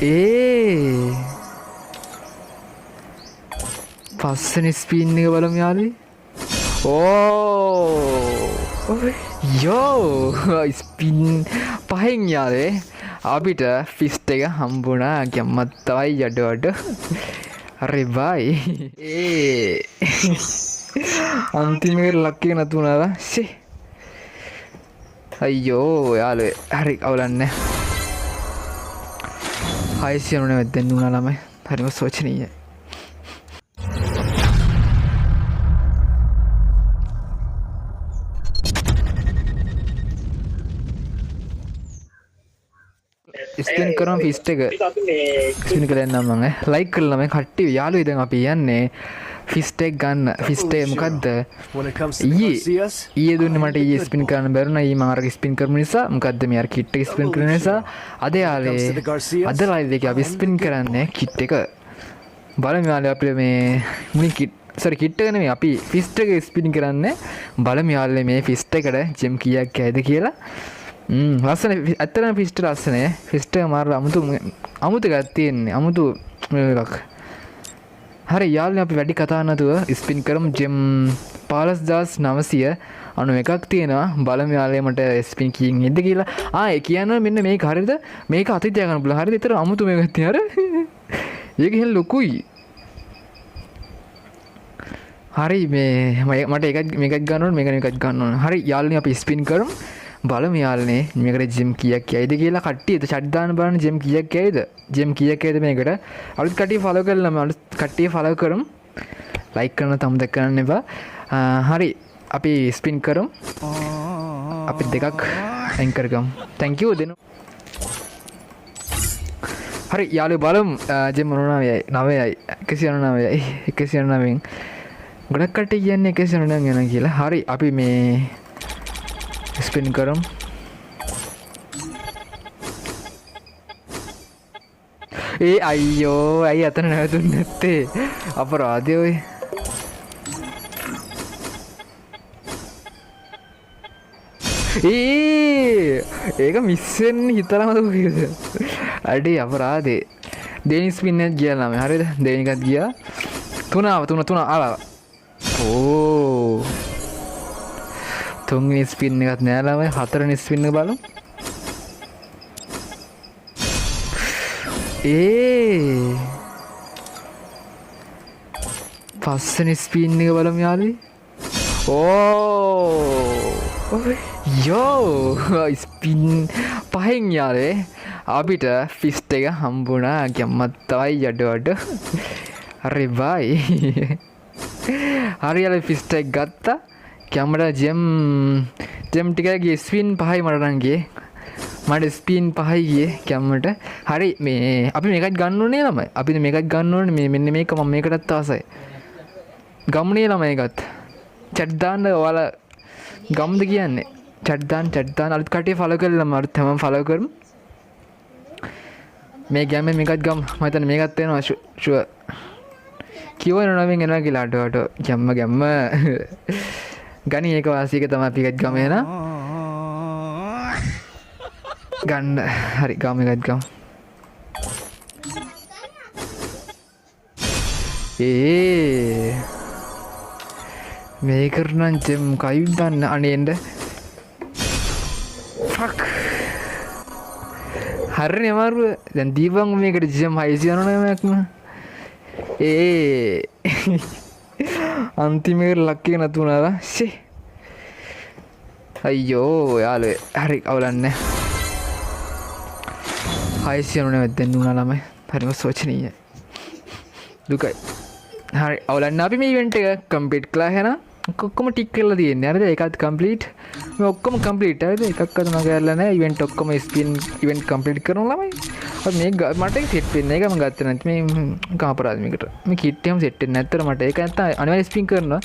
ඒ පස්සෙන් ස්පින් එක බලමු යාළුවෝ. ඕ යෝ ස්පින් පහෙන් යාළුවේ අපිට ෆිස්ට් එක හම්බුණා. ගැම්මත් තමයි යඩවඩ. හරි බයි. අන්තිමේ ලක් එක නතුණා. ෂේ අයියෝ යාළුවේ හරි අවුලන්නේ. 690 දෙන්න උනා ළමයි. හරිම සෝචනීයයි. ස්පින් කරන ෆිස්ට් එක ස්පින් කරලා යන්නම් මම ලයික් කරලා මම කට්ටිය යාළුවෝ දැන් අපි යන්නේ ෆිස්ට් එක ගන්න. ෆිස්ට් එක මොකද්ද ඊයේ දුන්නේ මට ඊයේ ස්පින් කරන්න බැරුණා. ඊයේ මම අර ස්පින් කරපු නිසා මොකද්ද මේ අර කිට් එක ස්පින් කරන නිසා අද යාළුවේ අද ලයිව් එකේ අපි ස්පින් කරන්නේ කිට් එක බලමු යාළුවෝ. අපි මේ මුලින් කිට් එක නෙමෙයි අපි ෆිස්ට් එක ස්පින් කරන්නේ. බලමු යාළුවෝ මේ ෆිස්ට් එකට ජෙම් කීයක් ඇයිද කියලා. ලස්සන ඇත්තටම ෆිස්ට් ලස්සනේ. ෆිස්ට් එක මාරලා අමුතු එකක් තියෙන්නේ. අමුතු එකක්. හරි යාළුවනේ අපි වැඩි කතා නැතුව ස්පින් කරමු. ජෙම් 15991ක් තියෙනවා. බලමු යාළුවනේ මට ස්පින් කීයෙන් එද්ද කියලා. ඒ කියනවා මෙන්න මේක හරියද? මේක අතේ තියාගන්න පුළුවන්. හරිද? ඒතර අමුතු මේකක් තියෙන අර. ඒක එහෙම ලොකුයි. හරි මේ මට මේකක් ගන්න ඕන මේකක් ගන්න ඕන. හරි යාළුවනේ අපි ස්පින් කරමු. බලමු යාළුවනේ මේකට ජෙම් කීයක් යයිද කියලා. කට්ටිය චැට් දාන්න බලන්න ජෙම් කීයක් යයිද? ජෙම් කීයක් යයිද මේකට? අලුත් කට්ටිය ෆලෝ කරලා මම අලුත් කට්ටිය ෆලෝ කරමු. ලයික් කරන තමුද කරන්න එපා. හරි අපි ස්පින් කරමු. අපි දෙකක් අයින් කරගමු. thank you දෙනු. හරි යාළුවෝ බලමු ජෙම් 99යි 199යි 199න් ගොඩක් කට්ටිය කියන්නේ 199 යනවා කියලා. හරි අපි මේ ස්පින් කරමු. අයියෝ ඇයි අතන නැවතුන්නේ නැත්තේ? අපරාධය ඔය. ඒක මිස් වෙන්න හිතලාමද කොහෙද? අඩේ අපරාධේ. දෙවෙනි ස්පින් එකක් ගියා ළමයි. හරිද? දෙවෙනි එකක් ගියා. තුන ආවා. ඕ තුන්වෙනි ස්පින් එකත් නෑ ළමයි. හතරවෙනි ස්පින් එක බලමු. පස්වෙනි ස්පින් එක බලමු යාළුවෝ. යෝ ස්පින් පහෙන් යාළුවේ අපිට ෆිස්ට් එක හම්බුණා. ගැම්මත් තමයි යඩවඩ. හරි බයි. හරි යාළුවෝ ෆිස්ට් එක ගත්තා. කැමරා ජෙම් ටිකක් ගියේ ස්පින් 5යි මට නම් ගියේ. මට ස්පින් 5යි ගියේ කැමරට. හරි මේ අපි මේකත් ගන්න ඕනේ ළමයි. අපි මේකත් ගන්න ඕනේ. මේ මෙන්න මේක මම මේකටත් ආසයි. ගම්නේ ළමයි ඒකත්. chat දාන්න ඔයාලා ගම්ද කියන්නේ. chat දාන්න අලුත් කට්ටිය ෆලෝ කරලා මම අලුත් හැමෝම ෆලෝ කරමු. මේ ගෑමෙන් මේකත් ගමු. මම හිතන්නේ මේකත් එනවා ෂුවර්. කියවන නමින් එනවා කියලා අඩ ගැම්ම ගනි ඒක වාසියක තමයි අපි එකත් ගම එන ගන්න. හරි ගම එකත් ගමු. මේක නම් ජෙම් කයි ගන්න අනේන්ද ෆක්. හරිනේ අමාරුව. දැන් දීපන් මේකට ජෙම් 699ක්ම. අන්තිමේ ලක් එක නතුණා. ෂේ අයියෝ යාළුවේ හරි අවුලන්නේ. 690 දෙන්න උනා ළමයි. හරිම සෝචනීයයි. දුකයි. හරි අවුලන්නේ. අපි මේ ඉවෙන්ට් එක කම්ප්ලීට් කළා එහෙනම්. ඔක්කොම ටික් කරලා තියෙන්නේ. හරිද? ඒකත් කම්ප්ලීට්. මේ ඔක්කොම කම්ප්ලීට්. හරිද? එකක්වත් මම කරලා නැහැ. ඉවෙන්ට් ඔක්කොම ස්පින් ඉවෙන්ට් කම්ප්ලීට් කරනවා ළමයි. මේ මට සෙට් වෙන්නේ. ඒක මම ගත්තේ නැති මේ කාපරාද මේකට. මේ කිට් එකම සෙට් වෙන්නේ නැත්තර මට ඒක නැත්තම් අනිවාර්ය ස්පින් කරනවා.